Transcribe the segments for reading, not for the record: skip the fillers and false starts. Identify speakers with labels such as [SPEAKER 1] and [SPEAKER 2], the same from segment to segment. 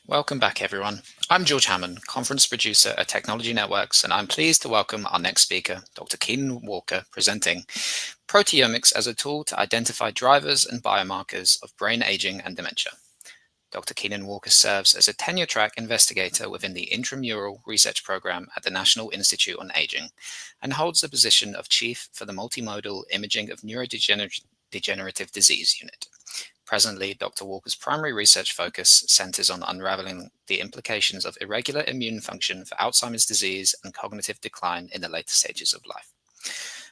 [SPEAKER 1] Welcome back, everyone. I'm George Hammond, conference producer at Technology Networks, and I'm pleased to welcome our next speaker, Dr. Keenan Walker, presenting Proteomics as a tool to identify drivers and biomarkers of brain aging and dementia. Dr. Keenan Walker serves as a tenure-track investigator within the Intramural Research Program at the National Institute on Aging and holds the position of Chief for the Multimodal Imaging of Neurodegenerative Disease Unit. Presently, Dr. Walker's primary research focus centers on unraveling the implications of irregular immune function for Alzheimer's disease and cognitive decline in the later stages of life.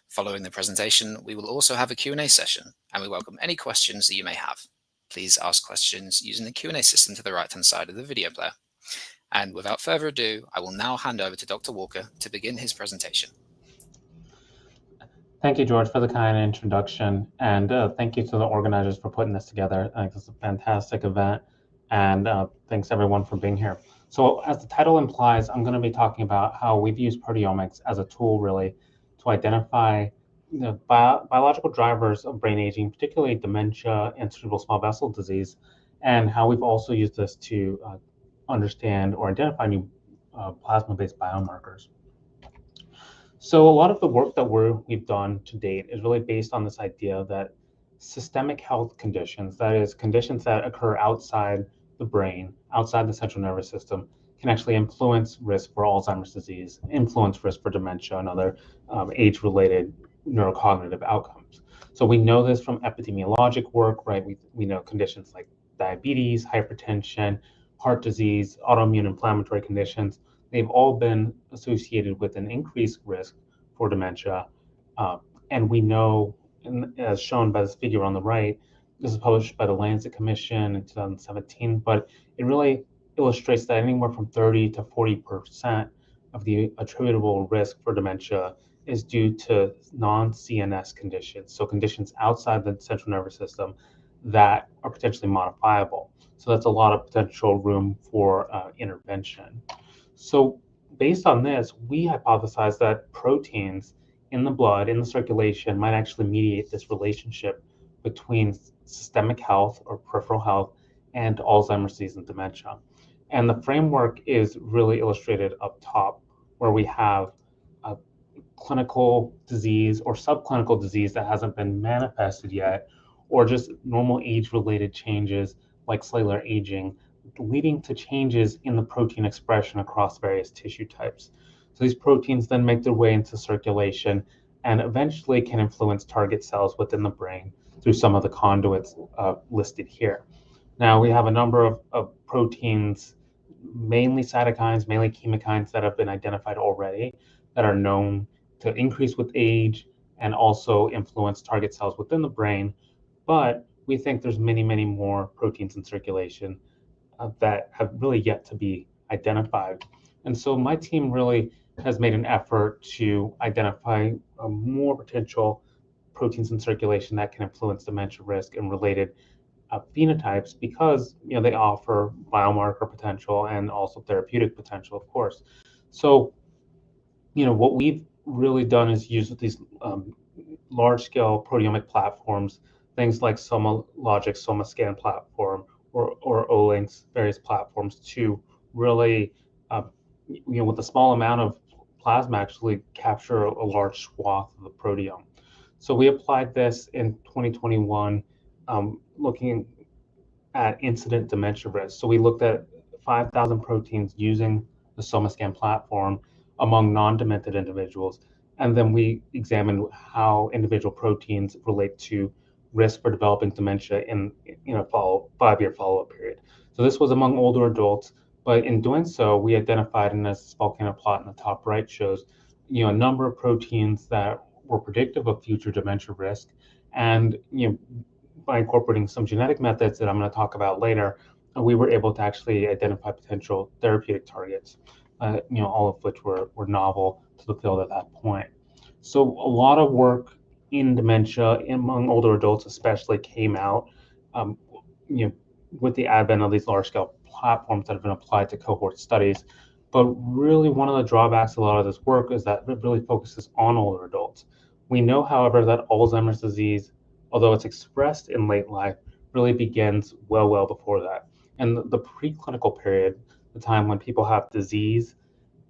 [SPEAKER 1] Following the presentation, we will also have a Q&A session, and we welcome any questions that you may have. Please ask questions using the Q&A system to the right-hand side of the video player. And without further ado, I will now hand over to Dr. Walker to begin his presentation.
[SPEAKER 2] Thank you, George, for the kind introduction, and thank you to the organizers for putting this together. I think it's a fantastic event, and thanks everyone for being here. So as the title implies, I'm going to be talking about how we've used proteomics as a tool really to identify biological drivers of brain aging, particularly dementia and cerebral small vessel disease, and how we've also used this to understand or identify new plasma-based biomarkers. So a lot of the work that we've done to date is really based on this idea that systemic health conditions, that is, conditions that occur outside the brain, outside the central nervous system, can actually influence risk for Alzheimer's disease, influence risk for dementia and other age-related neurocognitive outcomes. So we know this from epidemiologic work, right? We know conditions like diabetes, hypertension, heart disease, autoimmune inflammatory conditions. They've all been associated with an increased risk for dementia. And we know, as shown by this figure on the right, this is published by the Lancet Commission in 2017, but it really illustrates that anywhere from 30 to 40% of the attributable risk for dementia is due to non-CNS conditions, so conditions outside the central nervous system that are potentially modifiable. So that's a lot of potential room for intervention. So based on this, we hypothesized that proteins in the blood, in the circulation, might actually mediate this relationship between systemic health or peripheral health and Alzheimer's disease and dementia. And the framework is really illustrated up top, where we have a clinical disease or subclinical disease that hasn't been manifested yet, or just normal age-related changes like cellular aging, leading to changes in the protein expression across various tissue types. So these proteins then make their way into circulation and eventually can influence target cells within the brain through some of the conduits listed here. Now we have a number of proteins, mainly cytokines, mainly chemokines, that have been identified already that are known to increase with age and also influence target cells within the brain. But we think there's many, many more proteins in circulation that have really yet to be identified. And so my team really has made an effort to identify more potential proteins in circulation that can influence dementia risk and related phenotypes, because they offer biomarker potential and also therapeutic potential, of course. So what we've really done is use these large-scale proteomic platforms, things like SomaLogic, SomaScan platform, or Olink's various platforms, to really, with a small amount of plasma, actually capture a large swath of the proteome. So we applied this in 2021, looking at incident dementia risk. So we looked at 5,000 proteins using the SomaScan platform among non-demented individuals, and then we examined how individual proteins relate to risk for developing dementia in a 5-year follow-up period. So this was among older adults, but in doing so, we identified, and as this volcano plot in the top right shows, a number of proteins that were predictive of future dementia risk. And by incorporating some genetic methods that I'm going to talk about later, we were able to actually identify potential therapeutic targets, all of which were novel to the field at that point. So a lot of work in dementia among older adults especially came out with the advent of these large-scale platforms that have been applied to cohort studies. But really, one of the drawbacks of a lot of this work is that it really focuses on older adults. We know, however, that Alzheimer's disease, although it's expressed in late life, really begins well before that. And the preclinical period, the time when people have disease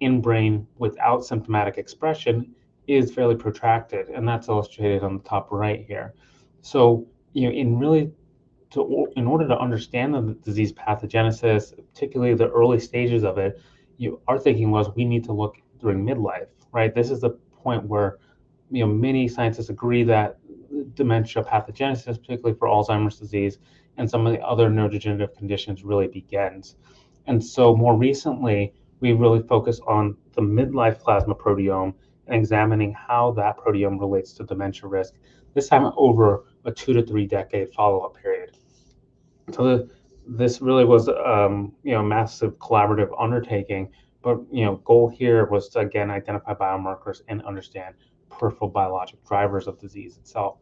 [SPEAKER 2] in brain without symptomatic expression, is fairly protracted, and that's illustrated on the top right here. So, in order to understand the disease pathogenesis, particularly the early stages of it, our thinking was we need to look during midlife, right? This is the point where many scientists agree that dementia pathogenesis, particularly for Alzheimer's disease and some of the other neurodegenerative conditions, really begins. And so more recently, we really focus on the midlife plasma proteome and examining how that proteome relates to dementia risk, this time over a 2 to 3 decade follow-up period. So this really was a massive collaborative undertaking, but goal here was to again identify biomarkers and understand peripheral biologic drivers of disease itself.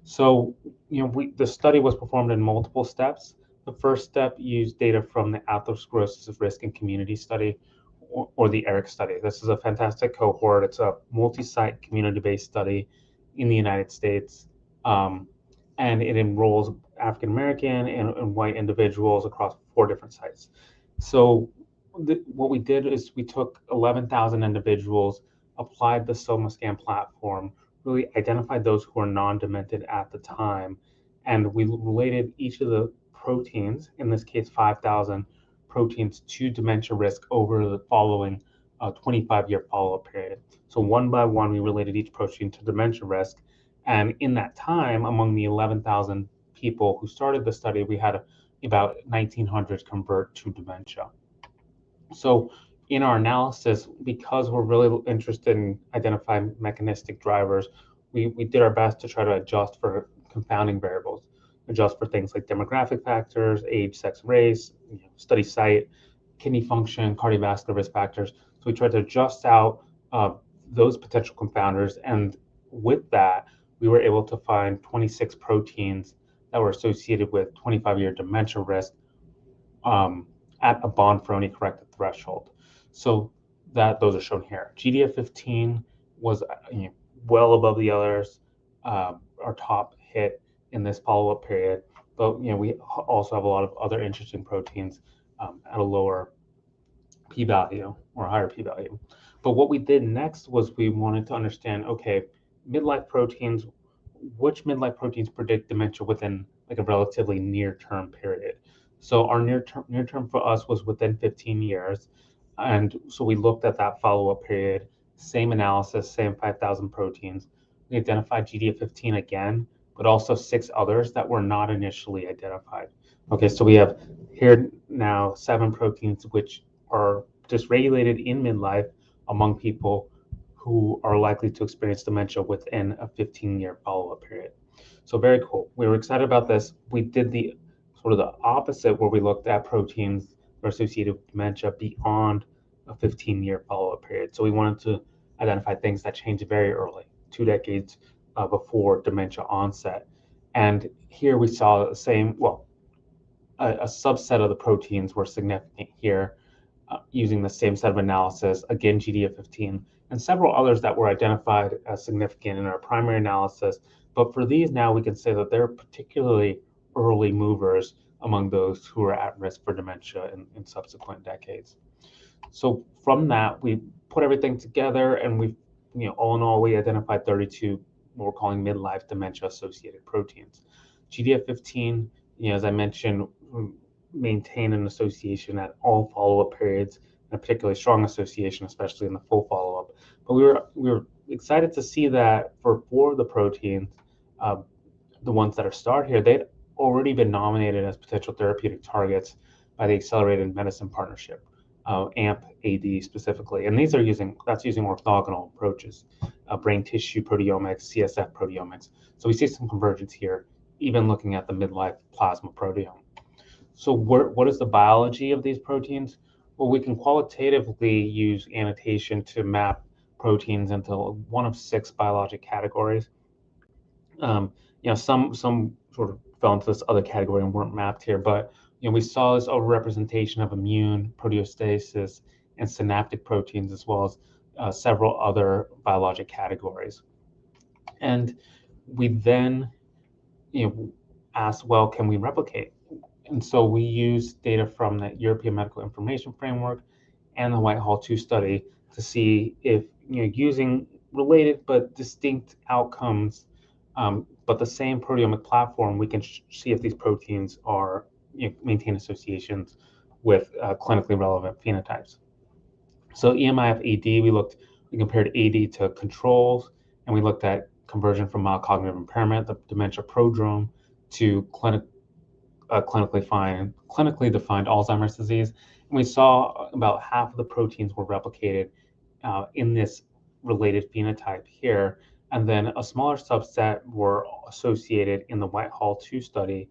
[SPEAKER 2] So the study was performed in multiple steps. The first step used data from the atherosclerosis risk and community study, or the ERIC study. This is a fantastic cohort. It's a multi-site community-based study in the United States. And it enrolls African American and white individuals across 4 different sites. So what we did is we took 11,000 individuals, applied the SomaScan platform, really identified those who were non-demented at the time, and we related each of the proteins, in this case 5,000 proteins, to dementia risk over the following 25-year follow-up period. So one by one, we related each protein to dementia risk. And in that time, among the 11,000 people who started the study, we had about 1,900 convert to dementia. So in our analysis, because we're really interested in identifying mechanistic drivers, we did our best to try to adjust for confounding variables, adjust for things like demographic factors, age, sex, race, study site, kidney function, cardiovascular risk factors. So we tried to adjust out those potential confounders, and with that, we were able to find 26 proteins that were associated with 25-year dementia risk at a Bonferroni corrected threshold. So those are shown here. GDF15 was well above the others, our top hit in this follow-up period. But we also have a lot of other interesting proteins at a lower p-value or a higher p-value. But what we did next was we wanted to understand, okay, midlife proteins, which midlife proteins predict dementia within like a relatively near-term period. So our near term for us was within 15 years. And so we looked at that follow-up period, same analysis, same 5,000 proteins. We identified GDF15 again, but also 6 others that were not initially identified. Okay, so we have here now 7 proteins which are dysregulated in midlife among people who are likely to experience dementia within a 15-year follow-up period. So very cool. We were excited about this. We did the sort of the opposite, where we looked at proteins that are associated with dementia beyond a 15-year follow-up period. So we wanted to identify things that change very early, 2 decades before dementia onset. And here we saw the same, a subset of the proteins were significant here, using the same set of analysis, again, GDF15, and several others that were identified as significant in our primary analysis. But for these now, we can say that they're particularly early movers among those who are at risk for dementia in subsequent decades. So from that, we put everything together, and we, all in all, we identified 32 what we're calling midlife dementia-associated proteins. GDF15, as I mentioned, maintain an association at all follow-up periods, and a particularly strong association, especially in the full follow-up. But we were excited to see that for 4 of the proteins, the ones that are starred here, they'd already been nominated as potential therapeutic targets by the Accelerated Medicine Partnership, AMP-AD specifically. And these are using orthogonal approaches, brain tissue proteomics, CSF proteomics. So we see some convergence here, even looking at the midlife plasma proteome. So what is the biology of these proteins? Well, we can qualitatively use annotation to map proteins into one of 6 biologic categories. Some sort of fell into this other category and weren't mapped here, but we saw this overrepresentation of immune, proteostasis, and synaptic proteins, as well as several other biologic categories. And we then asked, well, can we replicate? And so we use data from the European Medical Information Framework and the Whitehall 2 study to see if, using related but distinct outcomes, but the same proteomic platform, we can see if these proteins are, maintain associations with clinically relevant phenotypes. So EMIF-AD, we compared AD to controls, and we looked at conversion from mild cognitive impairment, the dementia prodrome, to clinically defined Alzheimer's disease. And we saw about half of the proteins were replicated in this related phenotype here. And then a smaller subset were associated in the Whitehall 2 study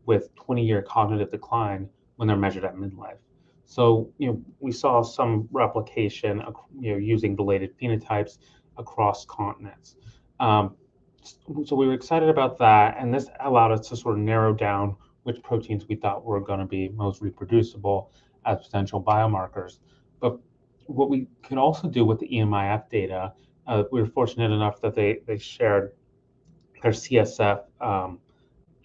[SPEAKER 2] with 20-year cognitive decline when they're measured at midlife. So, we saw some replication, using related phenotypes across continents. So we were excited about that, and this allowed us to sort of narrow down which proteins we thought were going to be most reproducible as potential biomarkers. But what we could also do with the EMIF data, we were fortunate enough that they shared their CSF,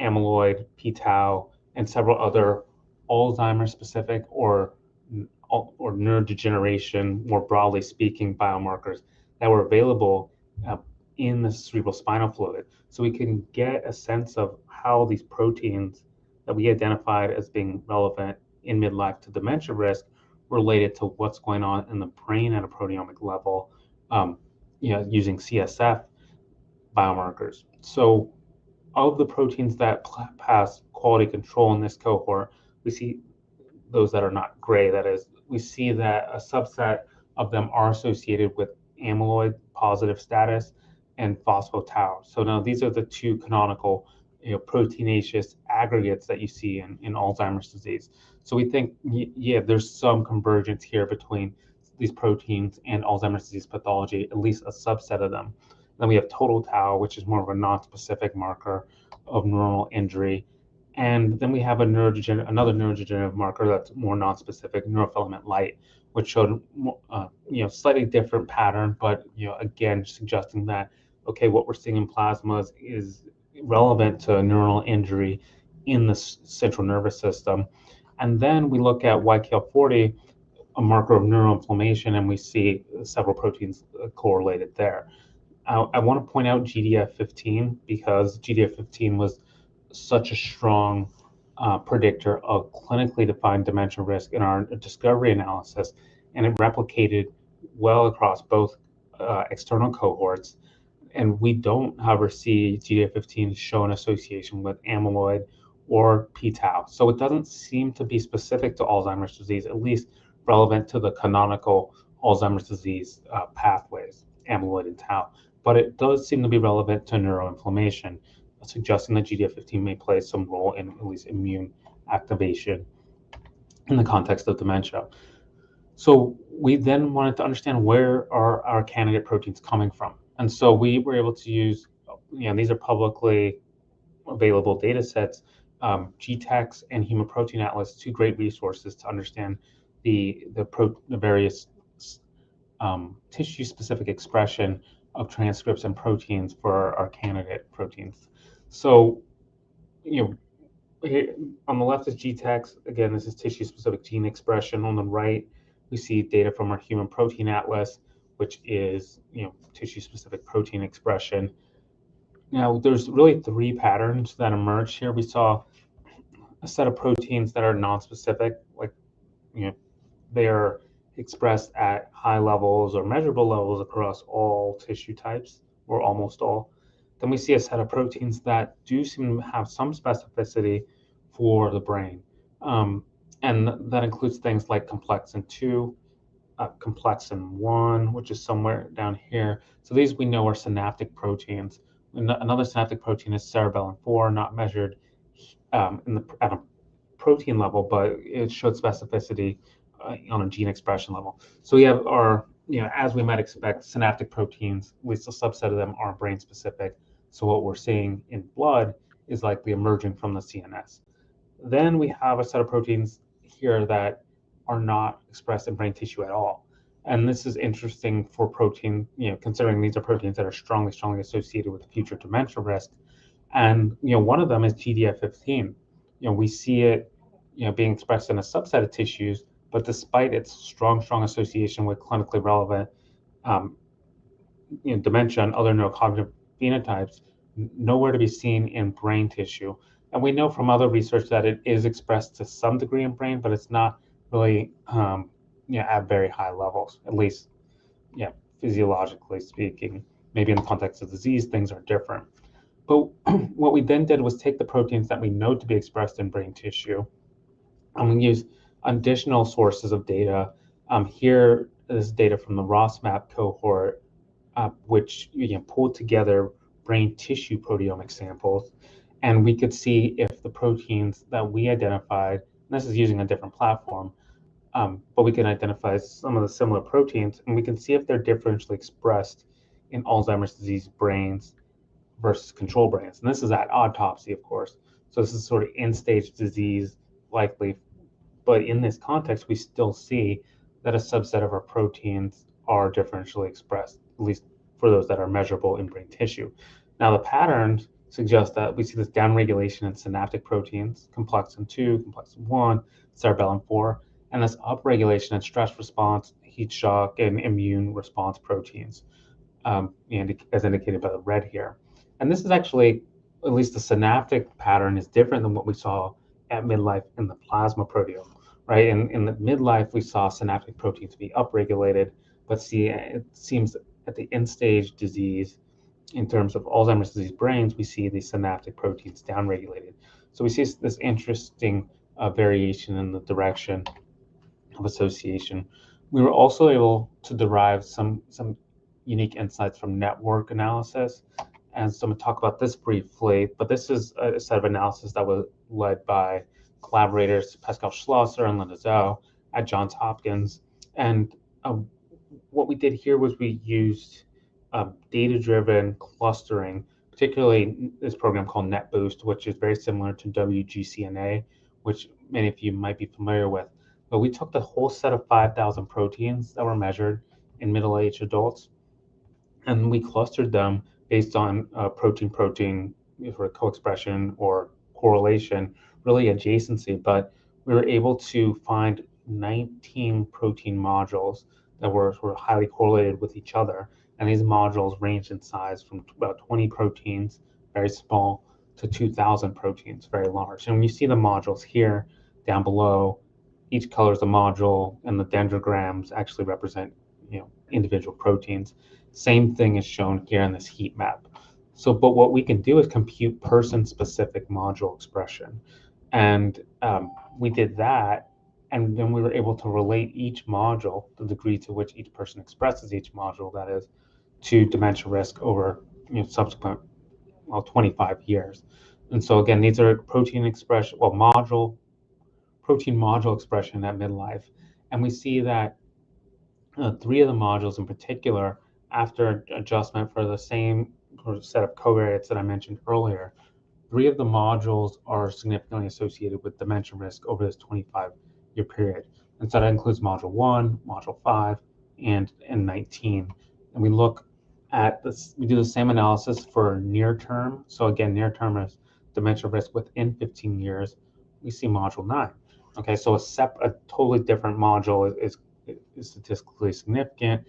[SPEAKER 2] amyloid, p-tau, and several other Alzheimer's specific or neurodegeneration, more broadly speaking, biomarkers that were available in the cerebrospinal fluid. So we can get a sense of how these proteins that we identified as being relevant in midlife to dementia risk related to what's going on in the brain at a proteomic level, using CSF biomarkers. So of the proteins that pass quality control in this cohort, we see those that are not gray, that is, we see that a subset of them are associated with amyloid positive status and phospho-tau. So now these are the two canonical, proteinaceous aggregates that you see in Alzheimer's disease. So we think, there's some convergence here between these proteins and Alzheimer's disease pathology, at least a subset of them. Then we have total tau, which is more of a non-specific marker of neuronal injury. And then we have another neurodegenerative marker that's more non-specific, neurofilament light, which showed slightly different pattern, but again suggesting that what we're seeing in plasmas is relevant to neuronal injury in the central nervous system. And then we look at YKL-40, a marker of neuroinflammation, and we see several proteins correlated there. I want to point out GDF15 because GDF15 was such a strong predictor of clinically defined dementia risk in our discovery analysis, and it replicated well across both external cohorts. And we don't, however, see GDF15 show an association with amyloid or p-tau. So it doesn't seem to be specific to Alzheimer's disease, at least relevant to the canonical Alzheimer's disease pathways, amyloid and tau. But it does seem to be relevant to neuroinflammation, suggesting that GDF15 may play some role in at least immune activation in the context of dementia. So we then wanted to understand where are our candidate proteins coming from. And so we were able to use, these are publicly available data sets, GTEx and Human Protein Atlas, two great resources to understand the various tissue-specific expression of transcripts and proteins for our candidate proteins. So, here, on the left is GTEx. Again, this is tissue-specific gene expression. On the right, we see data from our Human Protein Atlas, which is, tissue-specific protein expression. Now, there's really three patterns that emerge here. We saw a set of proteins that are non-specific, like, they are expressed at high levels or measurable levels across all tissue types, or almost all. Then we see a set of proteins that do seem to have some specificity for the brain. And that includes things like complexin 2, complexin 1, which is somewhere down here. So these we know are synaptic proteins. Another synaptic protein is cerebellin 4, not measured at a protein level, but it showed specificity on a gene expression level. So we have our, as we might expect, synaptic proteins, at least a subset of them are brain specific. So what we're seeing in blood is likely emerging from the CNS. Then we have a set of proteins here that are not expressed in brain tissue at all. And this is interesting for protein, considering these are proteins that are strongly associated with future dementia risk. And one of them is GDF15, we see it, being expressed in a subset of tissues, but despite its strong association with clinically relevant um, dementia and other neurocognitive phenotypes, nowhere to be seen in brain tissue. And we know from other research that it is expressed to some degree in brain, but it's not really at very high levels, at least physiologically speaking. Maybe in the context of disease, things are different. But what we then did was take the proteins that we know to be expressed in brain tissue, and we use additional sources of data. Here is data from the ROS-MAP cohort, which pulled together brain tissue proteomic samples, and we could see if the proteins that we identified, and this is using a different platform, but we can identify some of the similar proteins, and we can see if they're differentially expressed in Alzheimer's disease brains versus control brains. And this is at autopsy, of course. So this is sort of end-stage disease likely. But in this context, we still see that a subset of our proteins are differentially expressed, at least for those that are measurable in brain tissue. Now, the patterns suggest that we see this downregulation in synaptic proteins, complexin 2, complexin 1, cerebellum 4, and this upregulation in stress response, heat shock, and immune response proteins, and as indicated by the red here. And this is actually, at least the synaptic pattern is different than what we saw at midlife in the plasma proteome, right? In the midlife, we saw synaptic proteins be upregulated, but it seems at the end stage disease, in terms of Alzheimer's disease brains, we see the synaptic proteins downregulated. So we see this interesting variation in the direction of association. We were also able to derive some unique insights from network analysis. And so I'm going to talk about this briefly, but this is a set of analysis that was led by collaborators Pascal Schlosser and Linda Zhou at Johns Hopkins. And what we did here was we used data-driven clustering, particularly this program called NetBoost, which is very similar to WGCNA, which many of you might be familiar with. But we took the whole set of 5,000 proteins that were measured in middle-aged adults, and we clustered them based on protein-protein sort of co-expression or correlation, really adjacency. But we were able to find 19 protein modules that were sort of highly correlated with each other. And these modules range in size from about 20 proteins, very small, to 2,000 proteins, very large. And when you see the modules here down below, each color is a module, and the dendrograms actually represent individual proteins. Same thing is shown here in this heat map. So, but what we can do is compute person-specific module expression. And we did that, and then we were able to relate each module, the degree to which each person expresses each module, that is, to dementia risk over subsequent 25 years. And so again, these are protein expression, protein module expression at midlife. And we see that 3 of the modules in particular, after adjustment for the same set of covariates that I mentioned earlier, 3 of the modules are significantly associated with dementia risk over this 25-year period. And so that includes module 1, module 5, and 19. And we look at this, we do the same analysis for near term. So again, near term is dementia risk within 15 years. We see module 9. Okay, so a totally different module is statistically significant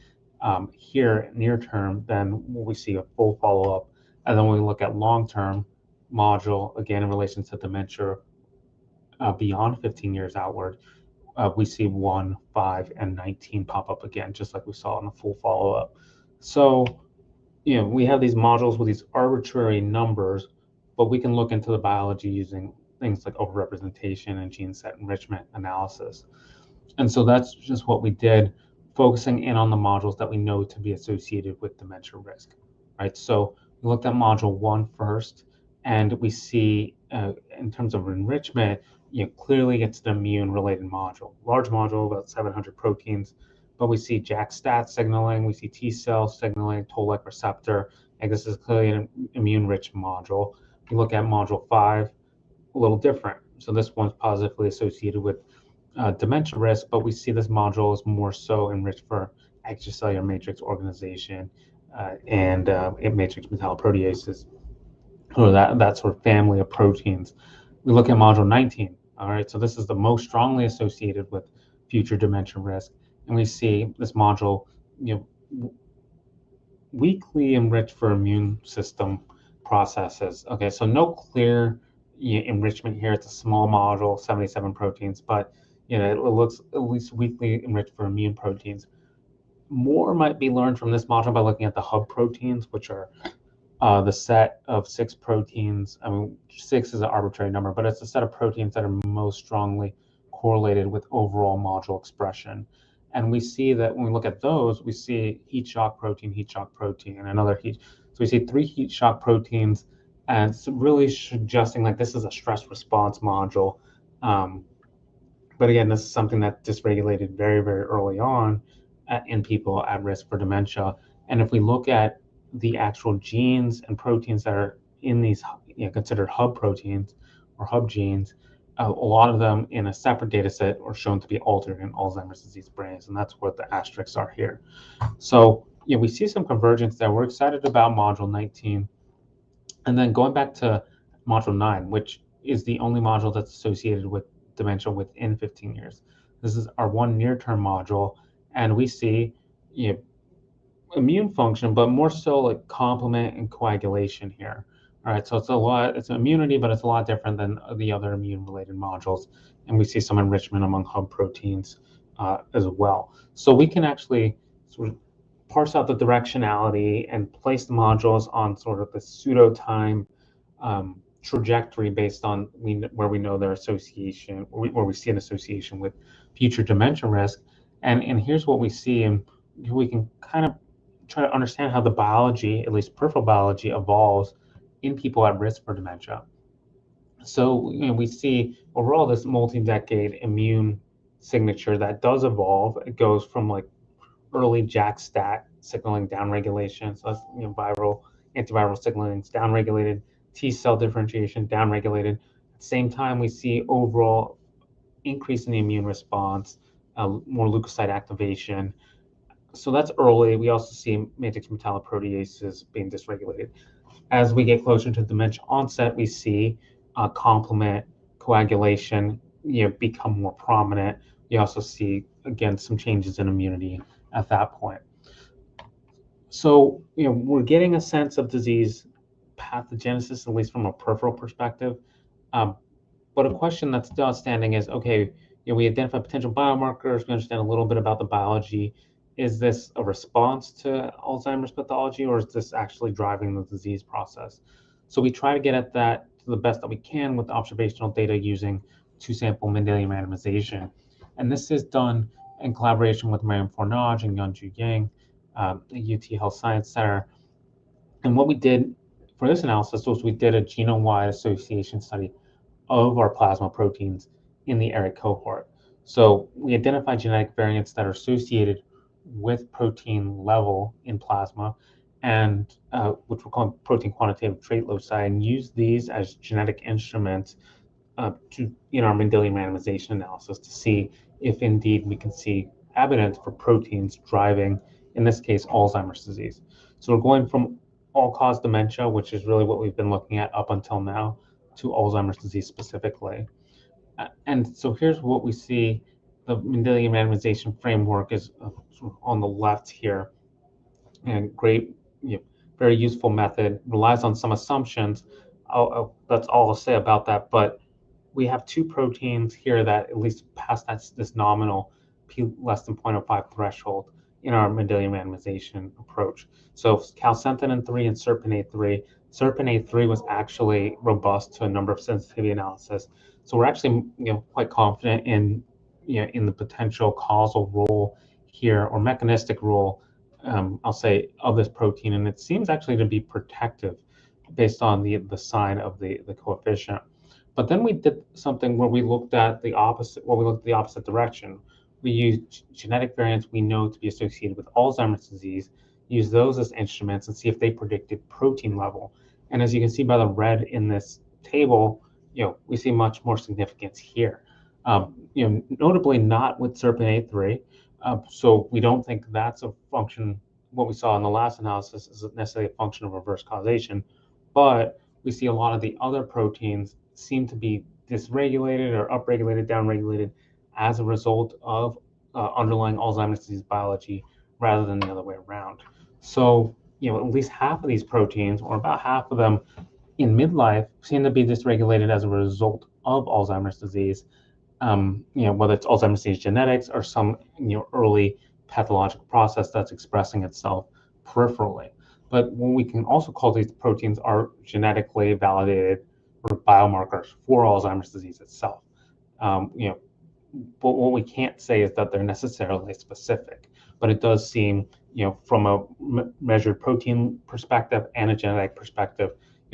[SPEAKER 2] here near term than we see a full follow-up. And then when we look at long-term module, again, in relation to dementia beyond 15 years outward, we see 1, 5, and 19 pop up again, just like we saw in the full follow-up. So, we have these modules with these arbitrary numbers, but we can look into the biology using things like overrepresentation and gene set enrichment analysis. And so that's just what we did, focusing in on the modules that we know to be associated with dementia risk, right? So we looked at module 1 first, and we see in terms of enrichment, clearly it's the immune-related module. Large module, about 700 proteins, but we see JAK-STAT signaling, we see T-cell signaling, toll-like receptor, and this is clearly an immune-rich module. We look at module 5, a little different. So this one's positively associated with dementia risk, but we see this module is more so enriched for extracellular matrix organization and matrix metalloproteases, or that sort of family of proteins. We look at module 19. All right, so this is the most strongly associated with future dementia risk, and we see this module, weakly enriched for immune system processes. Okay, so no clear enrichment here. It's a small module, 77 proteins, but it looks at least weakly enriched for immune proteins. More might be learned from this module by looking at the hub proteins, which are the set of 6 proteins. I mean, 6 is an arbitrary number, but it's a set of proteins that are most strongly correlated with overall module expression. And we see that when we look at those, we see heat shock protein, and another heat. So we see 3 heat shock proteins, and it's really suggesting like this is a stress response module. But again, this is something that's dysregulated very, very early on in people at risk for dementia. And if we look at the actual genes and proteins that are in these considered hub proteins or hub genes, a lot of them in a separate data set are shown to be altered in Alzheimer's disease brains, and that's what the asterisks are here. So we see some convergence there. We're excited about module 19. And then going back to module 9, which is the only module that's associated with dementia within 15 years. This is our one near-term module, and we see immune function, but more so like complement and coagulation here. All right, so it's immunity, but it's a lot different than the other immune-related modules, and we see some enrichment among hub proteins as well. So we can actually sort of parse out the directionality and place the modules on sort of the pseudo-time trajectory based on where we know their association, where we see an association with future dementia risk. And here's what we see, and we can kind of try to understand how the biology, at least peripheral biology, evolves in people at risk for dementia. So we see overall this multi-decade immune signature that does evolve. It goes from like early JAK-STAT signaling downregulation, so that's viral antiviral signaling is downregulated, T cell differentiation downregulated. At the same time, we see overall increase in the immune response, more leukocyte activation. So that's early. We also see matrix metalloproteases being dysregulated. As we get closer to dementia onset, we see complement coagulation become more prominent. We also see, again, some changes in immunity at that point. So, we're getting a sense of disease pathogenesis, at least from a peripheral perspective. But a question that's still outstanding is, okay, we identify potential biomarkers, we understand a little bit about the biology. Is this a response to Alzheimer's pathology, or is this actually driving the disease process? So we try to get at that to the best that we can with observational data using 2-sample Mendelian randomization. And this is done in collaboration with Mariam Fornage and Yunju Yang at UT Health Science Center. And what we did for this analysis was we did a genome-wide association study of our plasma proteins in the ARID cohort. So we identified genetic variants that are associated with protein level in plasma, and which we're calling protein quantitative trait loci, and use these as genetic instruments to our Mendelian randomization analysis to see if indeed we can see evidence for proteins driving, in this case, Alzheimer's disease. So we're going from all-cause dementia, which is really what we've been looking at up until now, to Alzheimer's disease specifically. And so here's what we see. The Mendelian randomization framework is sort of on the left here, and great, very useful method, relies on some assumptions. That's all I'll say about that, but we have 2 proteins here that at least pass this nominal p less than 0.05 threshold in our Mendelian randomization approach. So calcentinin 3 and serpinate 3. Serpinate 3 was actually robust to a number of sensitivity analysis. So we're actually quite confident in in the potential causal role here, or mechanistic role, I'll say, of this protein, and it seems actually to be protective based on the sign of the coefficient. But then we did something where we looked at the opposite. Well, we looked at the opposite direction. We used genetic variants we know to be associated with Alzheimer's disease, use those as instruments, and see if they predicted protein level. And as you can see by the red in this table, we see much more significance here. Notably not with serpinate3. So we don't think that's a function. What we saw in the last analysis isn't necessarily a function of reverse causation, but we see a lot of the other proteins seem to be dysregulated or upregulated, downregulated as a result of underlying Alzheimer's disease biology rather than the other way around. So, at least half of these proteins, or about half of them in midlife, seem to be dysregulated as a result of Alzheimer's disease. Whether it's Alzheimer's disease genetics or some early pathological process that's expressing itself peripherally. But what we can also call these proteins are genetically validated or biomarkers for Alzheimer's disease itself. But what we can't say is that they're necessarily specific. But it does seem, from a measured protein perspective and a genetic perspective,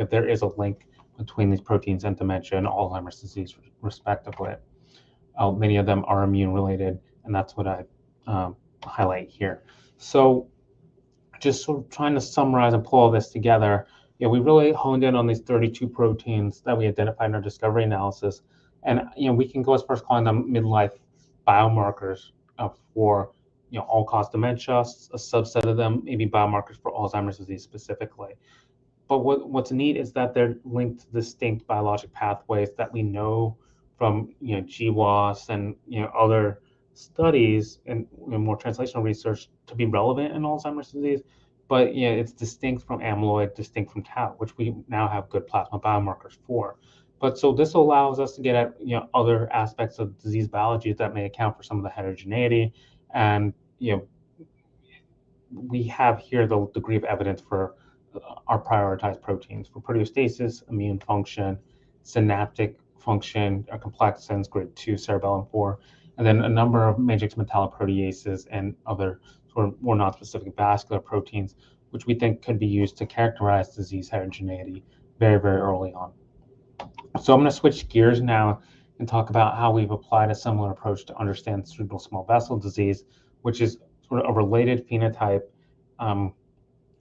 [SPEAKER 2] there is a link between these proteins and dementia and Alzheimer's disease, respectively. Many of them are immune related, and that's what I highlight here. So just sort of trying to summarize and pull all this together, we really honed in on these 32 proteins that we identified in our discovery analysis. And we can go as far as calling them midlife biomarkers for all-cause dementia, a subset of them, maybe biomarkers for Alzheimer's disease specifically. But what's neat is that they're linked to distinct biologic pathways that we know from GWAS and other studies and more translational research to be relevant in Alzheimer's disease. But it's distinct from amyloid, distinct from tau, which we now have good plasma biomarkers for. But so this allows us to get at other aspects of disease biology that may account for some of the heterogeneity, and we have here the degree of evidence for our prioritized proteins for proteostasis, immune function, synaptic function, complexins, grid 2, cerebellum 4, and then a number of matrix metalloproteases and other sort of more non-specific vascular proteins, which we think could be used to characterize disease heterogeneity very, very early on. So I'm going to switch gears now and talk about how we've applied a similar approach to understand cerebral small vessel disease, which is sort of a related phenotype,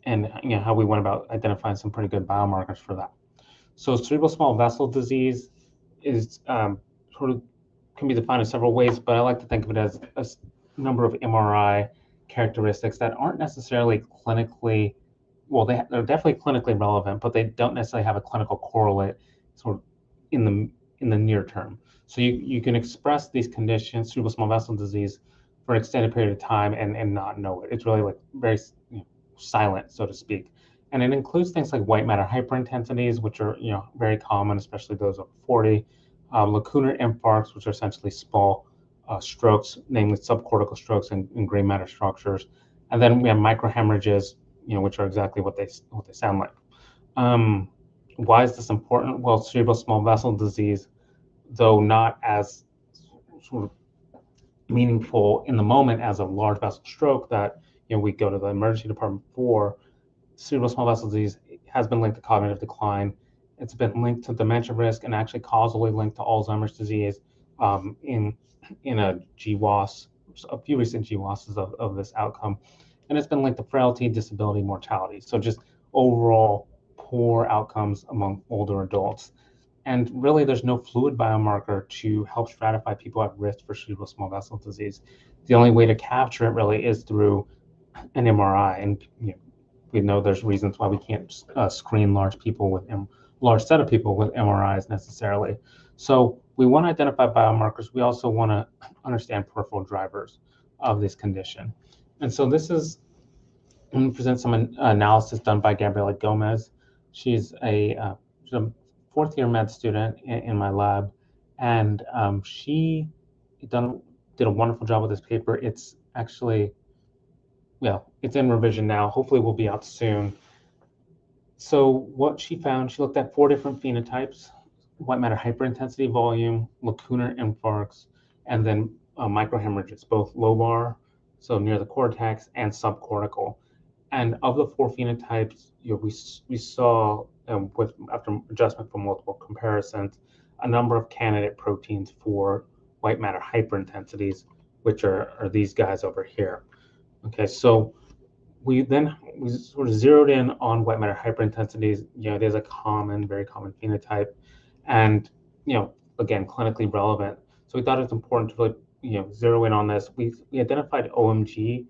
[SPEAKER 2] and how we went about identifying some pretty good biomarkers for that. So cerebral small vessel disease is sort of can be defined in several ways, but I like to think of it as a number of MRI characteristics that aren't necessarily clinically, well, they're definitely clinically relevant, but they don't necessarily have a clinical correlate sort of in the near term. So you can express these conditions, cerebral small vessel disease, for an extended period of time and not know it. It's really like very silent, so to speak. And it includes things like white matter hyperintensities, which are very common, especially those over 40, lacunar infarcts, which are essentially small strokes, namely subcortical strokes and gray matter structures, and then we have microhemorrhages, which are exactly what they sound like. Why is this important? Well, cerebral small vessel disease, though not as sort of meaningful in the moment as a large vessel stroke that we go to the emergency department for, cerebral small vessel disease has been linked to cognitive decline. It's been linked to dementia risk and actually causally linked to Alzheimer's disease in a GWAS, a few recent GWASs of this outcome. And it's been linked to frailty, disability, mortality. So just overall poor outcomes among older adults. And really, there's no fluid biomarker to help stratify people at risk for cerebral small vessel disease. The only way to capture it really is through an MRI. And we know there's reasons why we can't screen large set of people with MRIs necessarily. So we want to identify biomarkers. We also want to understand peripheral drivers of this condition. And so I'm going to present some analysis done by Gabriela Gomez. She's a fourth-year med student in my lab, and she did a wonderful job with this paper. It's actually, it's in revision now. Hopefully will be out soon. So what she found, she looked at 4 different phenotypes: white matter hyperintensity volume, lacunar infarcts, and then microhemorrhages, both lobar, so near the cortex, and subcortical. And of the 4 phenotypes, we saw, after adjustment for multiple comparisons, a number of candidate proteins for white matter hyperintensities, which are these guys over here. Okay, so we sort of zeroed in on white matter hyperintensities. It is a very common phenotype, and again, clinically relevant. So we thought it's important to really zero in on this. We identified OMG,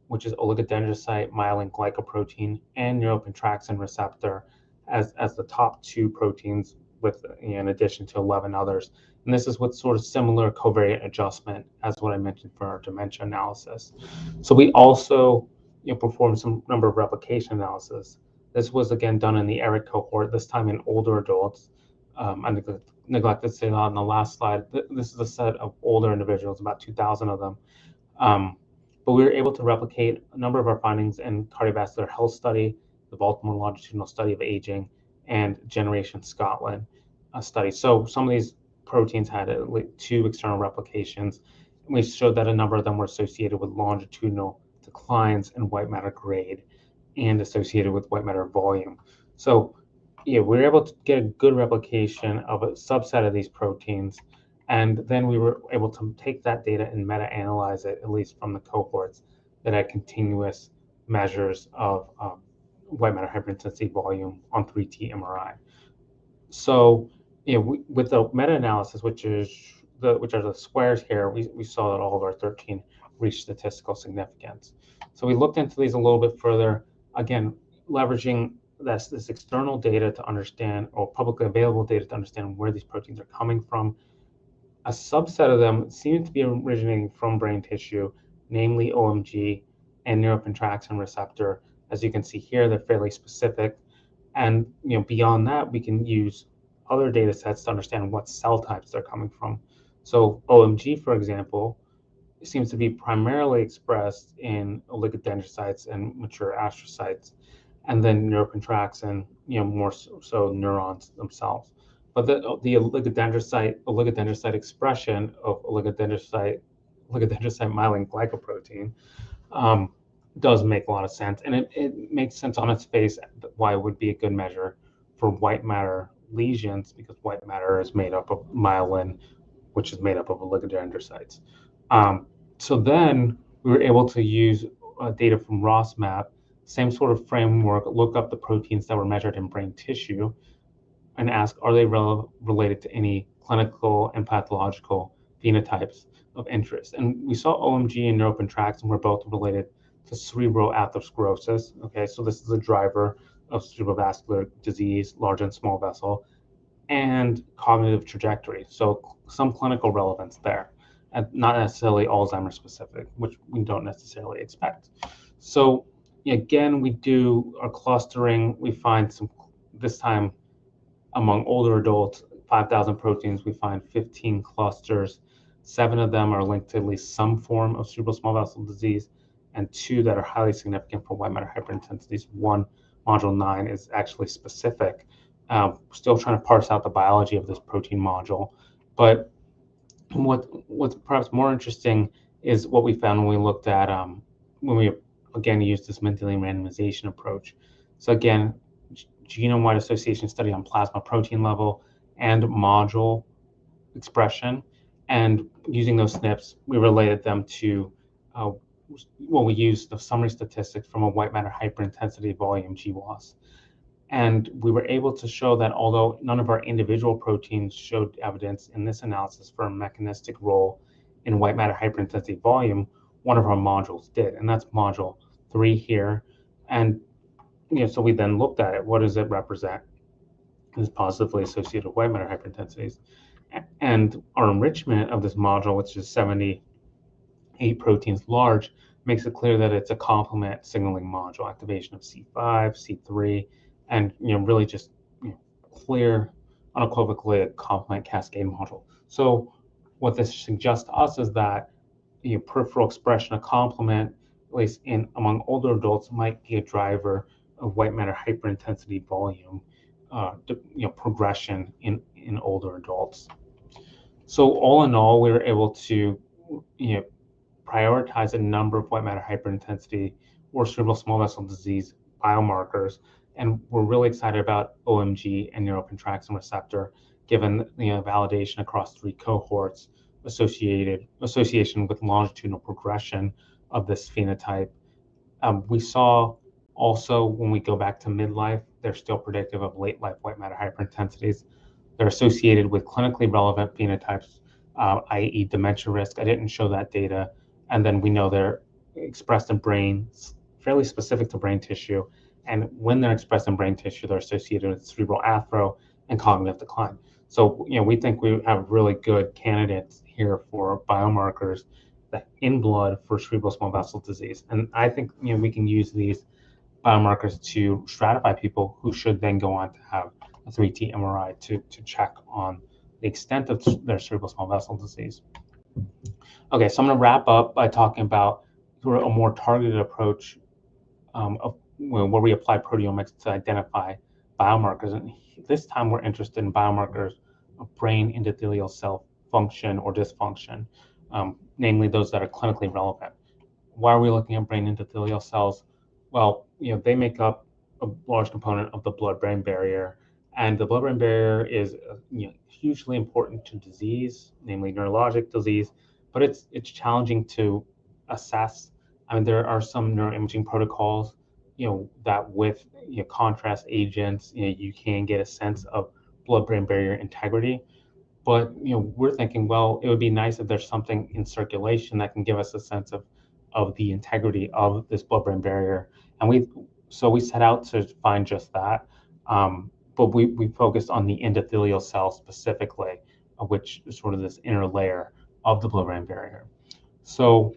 [SPEAKER 2] which is oligodendrocyte myelin glycoprotein, and neuropentraxin receptor as the top 2 proteins with in addition to 11 others. And this is with sort of similar covariate adjustment as what I mentioned for our dementia analysis. So we also performed some number of replication analysis. This was again done in the ERIC cohort, this time in older adults. I neglected to say that on the last slide. This is a set of older individuals, about 2,000 of them. But we were able to replicate a number of our findings in cardiovascular health study, the Baltimore longitudinal study of aging, and Generation Scotland study. So some of these proteins had like 2 external replications, and we showed that a number of them were associated with longitudinal declines in white matter grade and associated with white matter volume. So yeah, we were able to get a good replication of a subset of these proteins, and then we were able to take that data and meta-analyze it, at least from the cohorts that had continuous measures of white matter hyperintensity volume on 3T MRI. So, with the meta-analysis, which are the squares here, we saw that all of our 13 reached statistical significance. So we looked into these a little bit further, again, leveraging this external data to understand, or publicly available data to understand where these proteins are coming from. A subset of them seem to be originating from brain tissue, namely OMG and neuropentraxin receptor. As you can see here, they're fairly specific. And beyond that, we can use other data sets to understand what cell types they're coming from. So OMG, for example, seems to be primarily expressed in oligodendrocytes and mature astrocytes, and then neuropentraxin, more so neurons themselves. But the oligodendrocyte expression of oligodendrocyte myelin glycoprotein does make a lot of sense, and it makes sense on its face why it would be a good measure for white matter lesions, because white matter is made up of myelin, which is made up of oligodendrocytes. So then we were able to use data from ROSMap, same sort of framework, look up the proteins that were measured in brain tissue, and ask, are they related to any clinical and pathological phenotypes of interest? And we saw OMG and neuropentraxin were both related to cerebral atherosclerosis. Okay, so this is a driver of cerebrovascular disease, large and small vessel, and cognitive trajectory. So some clinical relevance there, and not necessarily Alzheimer's specific, which we don't necessarily expect. So again, we do our clustering. We find some, this time among older adults, 5,000 proteins, we find 15 clusters. 7 of them are linked to at least some form of cerebral small vessel disease, and 2 that are highly significant for white matter hyperintensities. One, module 9, is actually specific. Still trying to parse out the biology of this protein module. But what's perhaps more interesting is what we found when we looked at, when we again used this Mendelian randomization approach. So again, genome-wide association study on plasma protein level and module expression. And using those SNPs, we related them to, we used the summary statistics from a white matter hyperintensity volume GWAS. And we were able to show that although none of our individual proteins showed evidence in this analysis for a mechanistic role in white matter hyperintensity volume, one of our modules did, and that's module 3 here. And so we then looked at it. What does it represent? It's positively associated with white matter hyperintensities. And our enrichment of this module, which is 78 proteins large, makes it clear that it's a complement signaling module, activation of C5, C3, and really just clear, unequivocally a complement cascade module. So what this suggests to us is that peripheral expression of complement, at least among older adults, might be a driver of white matter hyperintensity volume progression in older adults. So all in all, we were able to prioritize a number of white matter hyperintensity or cerebral small vessel disease biomarkers, and we're really excited about OMG and neuropentraxin receptor, given validation across 3 cohorts, association with longitudinal progression of this phenotype. We saw also, when we go back to midlife, they're still predictive of late life white matter hyperintensities. They're associated with clinically relevant phenotypes, i.e. dementia risk. I didn't show that data. And then we know they're expressed in brain, fairly specific to brain tissue. And when they're expressed in brain tissue, they're associated with cerebral athero and cognitive decline. So, we think we have really good candidates here for biomarkers that in blood for cerebral small vessel disease. And I think, we can use these biomarkers to stratify people who should then go on to have a 3T MRI to check on the extent of their cerebral small vessel disease. Okay, so I'm going to wrap up by talking about sort of a more targeted approach of where we apply proteomics to identify biomarkers. And this time we're interested in biomarkers of brain endothelial cell function or dysfunction, namely those that are clinically relevant. Why are we looking at brain endothelial cells? Well, they make up a large component of the blood-brain barrier, and the blood-brain barrier is hugely important to disease, namely neurologic disease, but it's challenging to assess. I mean, there are some neuroimaging protocols, that with contrast agents, you can get a sense of blood-brain barrier integrity. But we're thinking, well, it would be nice if there's something in circulation that can give us a sense of the integrity of this blood-brain barrier. And we set out to find just that. But we focused on the endothelial cell specifically, which is sort of this inner layer of the blood-brain barrier. So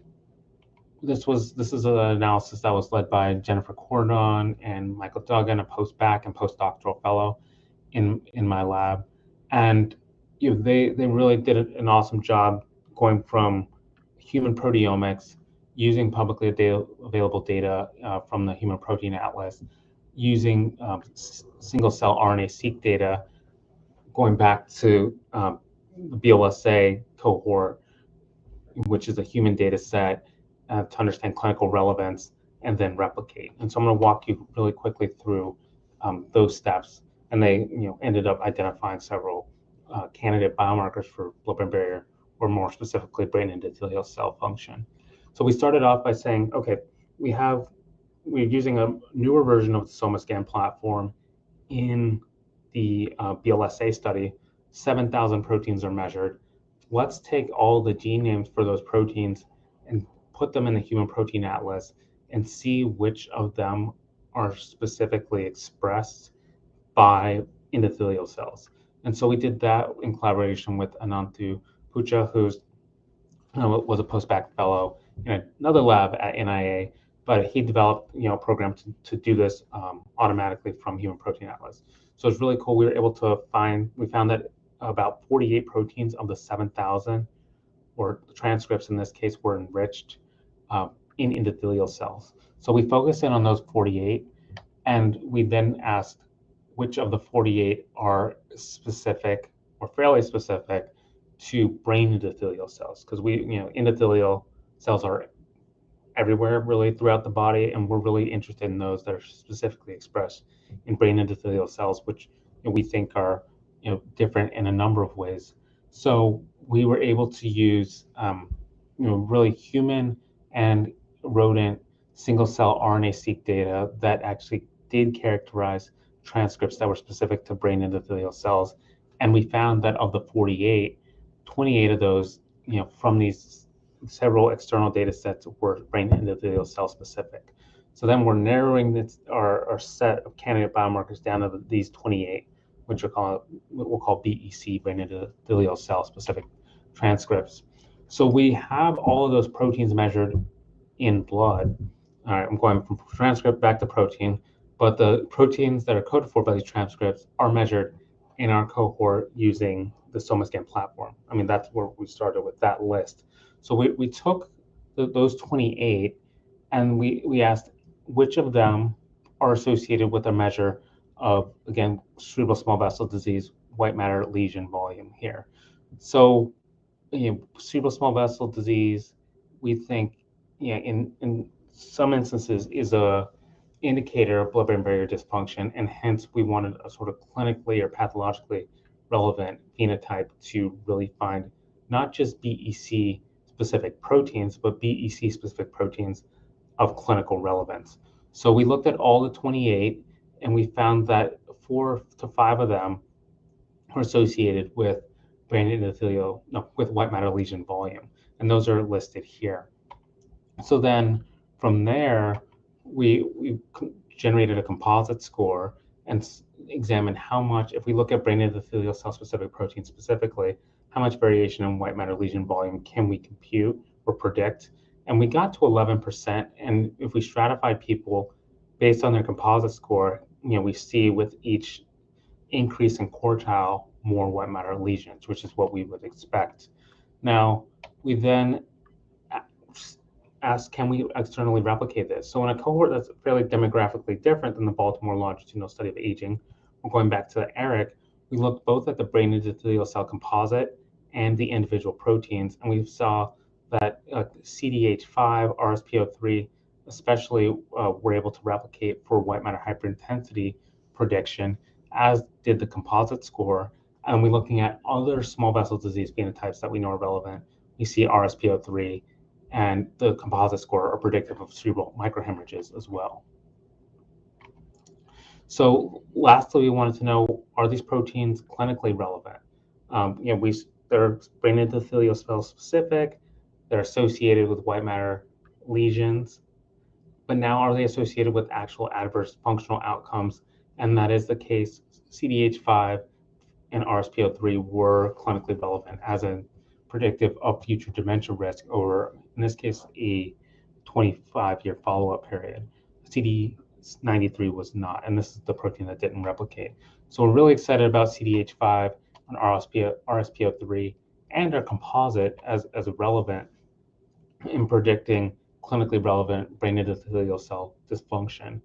[SPEAKER 2] this is an analysis that was led by Jennifer Cordon and Michael Duggan, a post-bac and postdoctoral fellow in my lab. And they really did an awesome job going from human proteomics, using publicly available data from the Human Protein Atlas, using single-cell RNA-seq data, going back to the BLSA cohort, which is a human data set, to understand clinical relevance and then replicate. And so I'm going to walk you really quickly through those steps. And they ended up identifying several candidate biomarkers for blood-brain barrier, or more specifically brain endothelial cell function. So we started off by saying, okay, we're using a newer version of the SomaScan platform. In the BLSA study, 7,000 proteins are measured. Let's take all the gene names for those proteins and put them in the Human Protein Atlas and see which of them are specifically expressed by endothelial cells. And so we did that in collaboration with Anantu Pucha, who was a post-bac fellow in another lab at NIA, but he developed a program to do this automatically from Human Protein Atlas. So it's really cool. We found that about 48 proteins of the 7,000, or transcripts in this case, were enriched in endothelial cells. So we focused in on those 48, and we then asked which of the 48 are specific or fairly specific to brain endothelial cells, because endothelial cells are everywhere really throughout the body, and we're really interested in those that are specifically expressed in brain endothelial cells, which we think are different in a number of ways. So we were able to use really human and rodent single-cell RNA-seq data that actually did characterize transcripts that were specific to brain endothelial cells. And we found that of the 48, 28 of those, from these several external data sets, were brain endothelial cell specific. So then we're narrowing our set of candidate biomarkers down to these 28, which we'll call BEC, brain endothelial cell specific transcripts. So we have all of those proteins measured in blood. All right, I'm going from transcript back to protein, but the proteins that are coded for by these transcripts are measured in our cohort using the SomaScan platform. I mean, that's where we started with that list. So we took those 28 and we asked which of them are associated with a measure of, again, cerebral small vessel disease, white matter lesion volume here. So, cerebral small vessel disease, we think, in some instances is a indicator of blood-brain barrier dysfunction, and hence we wanted a sort of clinically or pathologically relevant phenotype to really find not just BEC specific proteins, but BEC specific proteins of clinical relevance. So we looked at all the 28, and we found that 4 to 5 of them are associated with with white matter lesion volume, and those are listed here. So then from there, we generated a composite score, and examine how much, if we look at brain endothelial cell specific proteins specifically, how much variation in white matter lesion volume can we compute or predict? And we got to 11%. And if we stratify people based on their composite score, we see with each increase in quartile more white matter lesions, which is what we would expect. Now, we then ask, can we externally replicate this? So in a cohort that's fairly demographically different than the Baltimore longitudinal study of aging, we're going back to Eric, we looked both at the brain endothelial cell composite and the individual proteins, and we saw that CDH5, RSPO3, especially were able to replicate for white matter hyperintensity prediction, as did the composite score. And we're looking at other small vessel disease phenotypes that we know are relevant. We see RSPO3 and the composite score are predictive of cerebral microhemorrhages as well. So lastly, we wanted to know, are these proteins clinically relevant? They're brain endothelial cell specific, they're associated with white matter lesions, but now are they associated with actual adverse functional outcomes? And that is the case. CDH5 and RSPO3 were clinically relevant as a predictive of future dementia risk over, in this case, a 25-year follow-up period. CD93 was not, and this is the protein that didn't replicate. So we're really excited about CDH5 and RSPO3 and our composite as relevant in predicting clinically relevant brain endothelial cell dysfunction.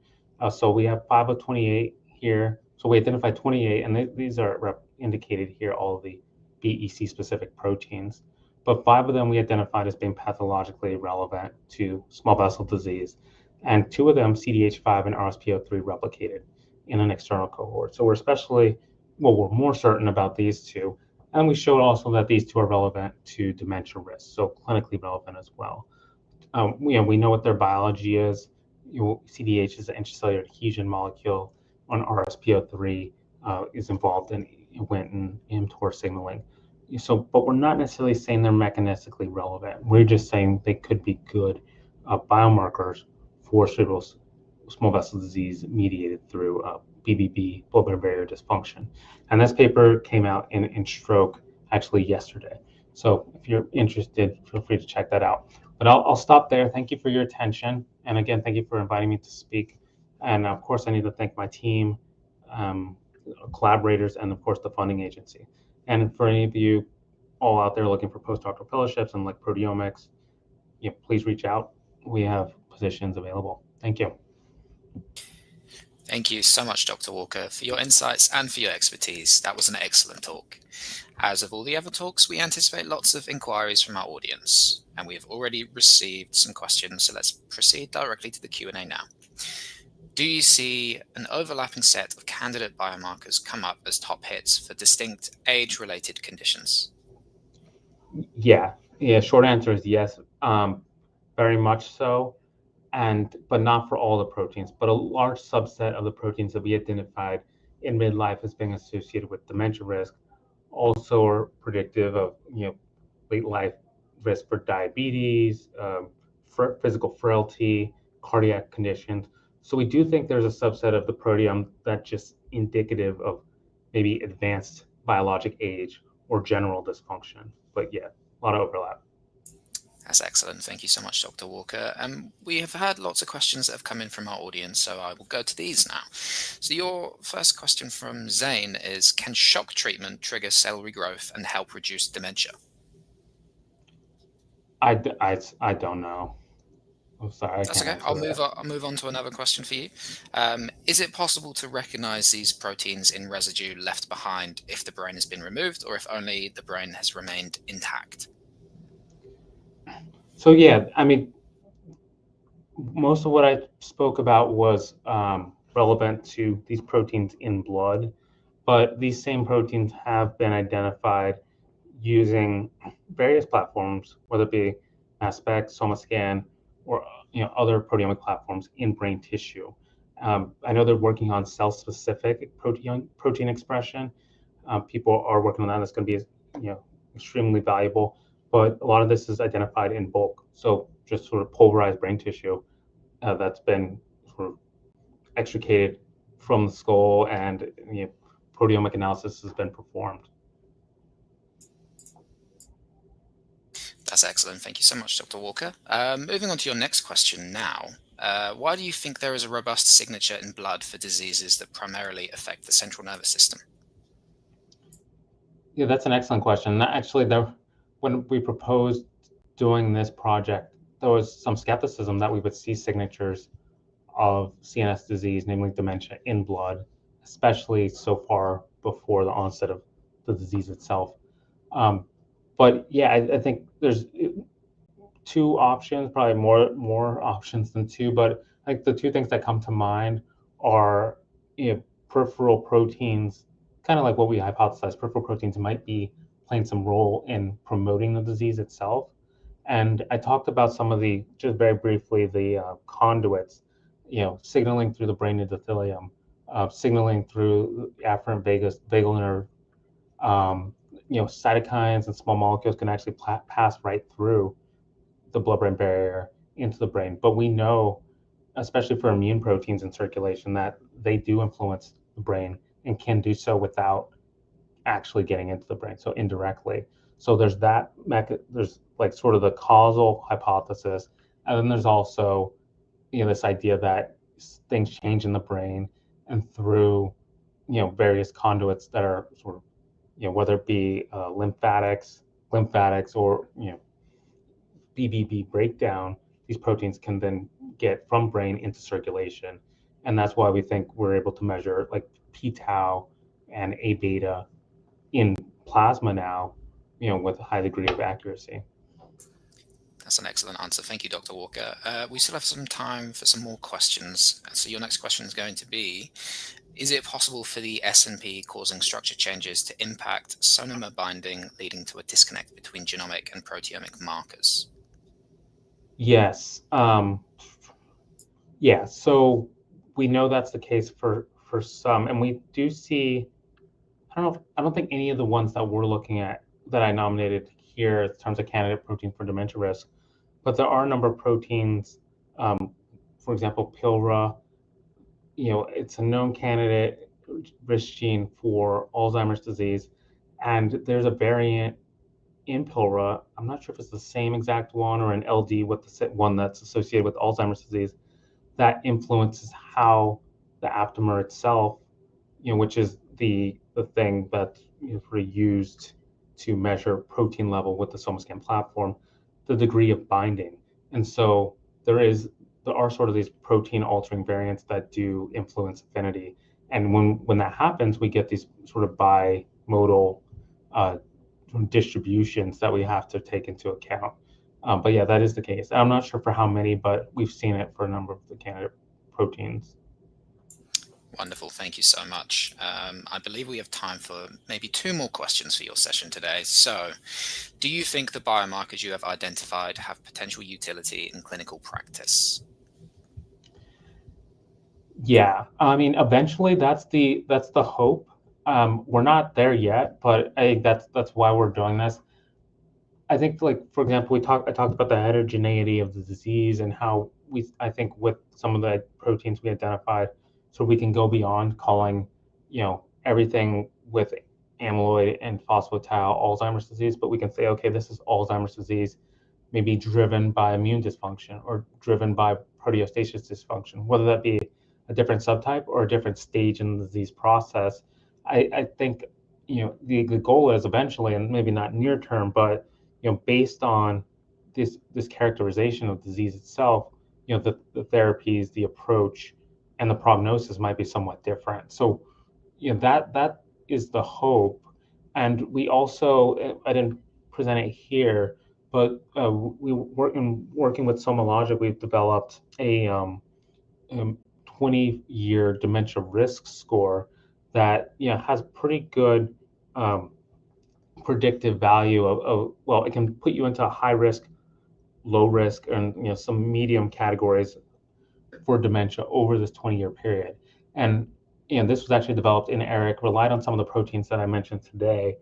[SPEAKER 2] So we have 5 of 28 here. So we identified 28, and these are indicated here, all of the BEC specific proteins. But 5 of them we identified as being pathologically relevant to small vessel disease. And 2 of them, CDH5 and RSPO3, replicated in an external cohort. So we're more certain about these 2. And we showed also that these 2 are relevant to dementia risk, so clinically relevant as well. We know what their biology is. CDH is an intracellular adhesion molecule, on RSPO3 is involved in Wnt and mTOR signaling. But we're not necessarily saying they're mechanistically relevant. We're just saying they could be good biomarkers for cerebral small vessel disease mediated through BBB, blood-brain barrier dysfunction. And this paper came out in Stroke actually yesterday. So if you're interested, feel free to check that out. But I'll stop there. Thank you for your attention. And again, thank you for inviting me to speak. And of course, I need to thank my team, collaborators, and of course, the funding agency. And for any of you all out there looking for postdoctoral fellowships and like proteomics, please reach out. We have positions available. Thank you.
[SPEAKER 1] Thank you so much, Dr. Walker, for your insights and for your expertise. That was an excellent talk. As of all the other talks, we anticipate lots of inquiries from our audience, and we have already received some questions, so let's proceed directly to the Q&A now. Do you see an overlapping set of candidate biomarkers come up as top hits for distinct age-related conditions?
[SPEAKER 2] Yeah, short answer is yes, very much so. But not for all the proteins, but a large subset of the proteins that we identified in midlife as being associated with dementia risk also are predictive of late life risk for diabetes, physical frailty, cardiac conditions. So we do think there's a subset of the proteome that's just indicative of maybe advanced biologic age or general dysfunction. But yeah, a lot of overlap.
[SPEAKER 1] That's excellent. Thank you so much, Dr. Walker. We have had lots of questions that have come in from our audience, so I will go to these now. So your first question from Zane is, can shock treatment trigger cell regrowth and help reduce dementia?
[SPEAKER 2] I don't know. I'm sorry, I
[SPEAKER 1] That's
[SPEAKER 2] can't
[SPEAKER 1] okay.
[SPEAKER 2] answer
[SPEAKER 1] I'll move on to another question for you. Is it possible to recognize these proteins in residue left behind if the brain has been removed or if only the brain has remained intact?
[SPEAKER 2] So yeah, I mean, most of what I spoke about was relevant to these proteins in blood, but these same proteins have been identified using various platforms, whether it be mass spec, SomaScan, or other proteomic platforms in brain tissue. I know they're working on cell-specific protein expression. People are working on that. That's going to be extremely valuable. But a lot of this is identified in bulk, so just sort of pulverized brain tissue that's been sort of extricated from the skull, and proteomic analysis has been performed.
[SPEAKER 1] That's excellent. Thank you so much, Dr. Walker. Moving on to your next question now. Why do you think there is a robust signature in blood for diseases that primarily affect the central nervous system?
[SPEAKER 2] Yeah, that's an excellent question. Actually, when we proposed doing this project, there was some skepticism that we would see signatures of CNS disease, namely dementia, in blood, especially so far before the onset of the disease itself. But yeah, I think there's two options, probably more options than two, but like the two things that come to mind are peripheral proteins, kind of like what we hypothesized. Peripheral proteins might be playing some role in promoting the disease itself. And I talked about some of the, just very briefly, the conduits, signaling through the brain endothelium, signaling through the afferent vagal nerve. Cytokines and small molecules can actually pass right through the blood-brain barrier into the brain. But we know, especially for immune proteins in circulation, that they do influence the brain and can do so without actually getting into the brain, so indirectly. So there's there's like sort of the causal hypothesis, and then there's also this idea that things change in the brain and through various conduits that are sort of whether it be lymphatics or BBB breakdown, these proteins can then get from brain into circulation. And that's why we think we're able to measure like p-tau and A beta in plasma now, with a high degree of accuracy.
[SPEAKER 1] That's an excellent answer. Thank you, Dr. Walker. We still have some time for some more questions. So your next question is going to be, is it possible for the SNP causing structure changes to impact sonomer binding, leading to a disconnect between genomic and proteomic markers?
[SPEAKER 2] Yes. Yeah. So we know that's the case for some, and we do see. I don't think any of the ones that we're looking at that I nominated here in terms of candidate protein for dementia risk, but there are a number of proteins. For example, PILRA. It's a known candidate risk gene for Alzheimer's disease, and there's a variant in PILRA. I'm not sure if it's the same exact one or an LD with the one that's associated with Alzheimer's disease that influences how the aptamer itself, which is the thing that is used to measure protein level with the SomaScan platform, the degree of binding. And so there are sort of these protein altering variants that do influence affinity. And when that happens, we get these sort of bimodal distributions that we have to take into account. But yeah, that is the case. I'm not sure for how many, but we've seen it for a number of the candidate proteins.
[SPEAKER 1] Wonderful. Thank you so much. I believe we have time for maybe two more questions for your session today. So, do you think the biomarkers you have identified have potential utility in clinical practice?
[SPEAKER 2] Yeah, I mean, eventually that's the hope. We're not there yet, but I think that's why we're doing this. I think, like, for example, I talked about the heterogeneity of the disease and how I think with some of the proteins we identified, so we can go beyond calling, everything with amyloid and phospho-tau Alzheimer's disease, but we can say, okay, this is Alzheimer's disease, maybe driven by immune dysfunction or driven by proteostasis dysfunction, whether that be a different subtype or a different stage in the disease process. I think, the goal is eventually, and maybe not near term, but based on this characterization of disease itself, the therapies, the approach, and the prognosis might be somewhat different. So, that is the hope. And we also, I didn't present it here, but working with SomaLogic, we've developed a 20-year dementia risk score that has pretty good predictive value of, well, it can put you into a high risk, low risk, and some medium categories for dementia over this 20-year period. And this was actually developed in ERIC, relied on some of the proteins that I mentioned today.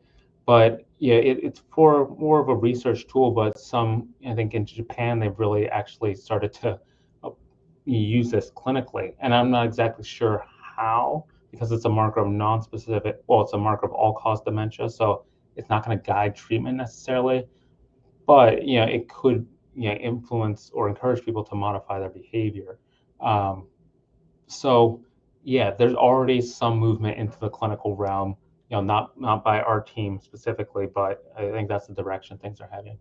[SPEAKER 2] But yeah, it's for more of a research tool, but I think in Japan, they've really actually started to use this clinically. And I'm not exactly sure tau because it's a marker of non-specific, well, it's a marker of all-cause dementia, so it's not going to guide treatment necessarily, but it could influence or encourage people to modify their behavior. So yeah, there's already some movement into the clinical realm, not by our team specifically, but I think that's the direction things are heading.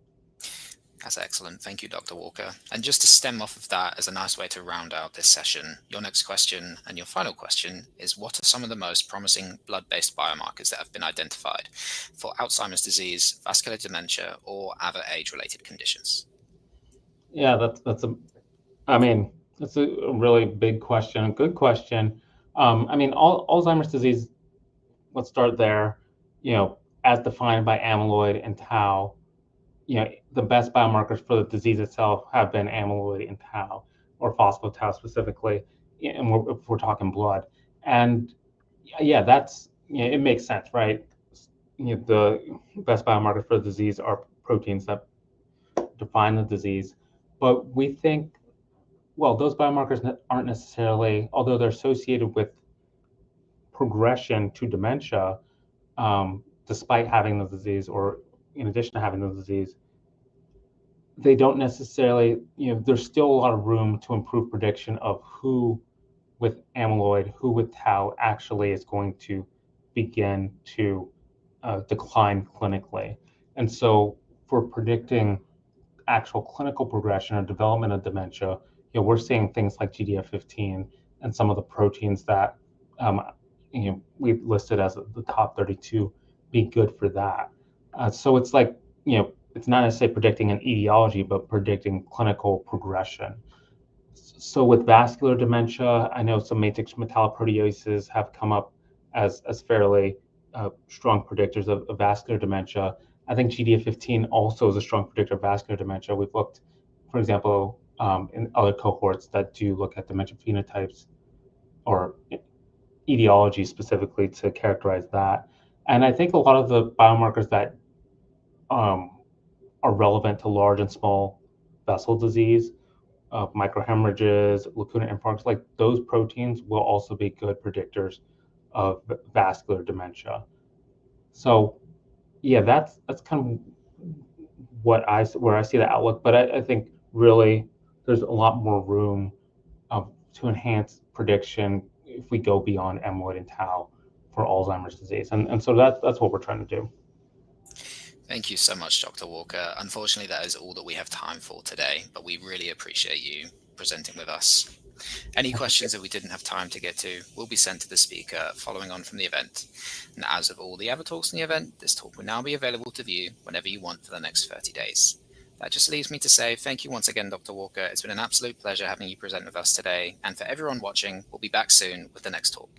[SPEAKER 1] That's excellent. Thank you, Dr. Walker. And just to stem off of that as a nice way to round out this session, your next question and your final question is, what are some of the most promising blood-based biomarkers that have been identified for Alzheimer's disease, vascular dementia, or other age-related conditions?
[SPEAKER 2] Yeah, I mean, that's a really big question, good question. I mean, Alzheimer's disease, let's start there, as defined by amyloid and tau, the best biomarkers for the disease itself have been amyloid and tau, or phospho-tau specifically, and if we're talking blood. And yeah, it makes sense, right? The best biomarkers for the disease are proteins that define the disease. But we think, well, those biomarkers aren't necessarily, although they're associated with progression to dementia, despite having the disease or in addition to having the disease, they don't necessarily, there's still a lot of room to improve prediction of who with amyloid, who with tau actually is going to begin to decline clinically. And so for predicting actual clinical progression or development of dementia, we're seeing things like GDF15 and some of the proteins that we've listed as the top 32 be good for that. So it's like, it's not necessarily predicting an etiology, but predicting clinical progression. So with vascular dementia, I know some matrix metalloproteases have come up as fairly strong predictors of vascular dementia. I think GDF15 also is a strong predictor of vascular dementia. We've looked, for example, in other cohorts that do look at dementia phenotypes or etiology specifically to characterize that. And I think a lot of the biomarkers that are relevant to large and small vessel disease, microhemorrhages, lacuna infarcts, like those proteins will also be good predictors of vascular dementia. So yeah, that's kind of where I see the outlook. But I think really there's a lot more room to enhance prediction if we go beyond amyloid and tau for Alzheimer's disease, and so that's what we're trying to do.
[SPEAKER 1] Thank you so much, Dr. Walker. Unfortunately, that is all that we have time for today, but we really appreciate you presenting with us. Any questions that we didn't have time to get to will be sent to the speaker following on from the event. And as of all the other talks in the event, this talk will now be available to view whenever you want for the next 30 days. That just leaves me to say thank you once again, Dr. Walker. It's been an absolute pleasure having you present with us today. And for everyone watching, we'll be back soon with the next talk.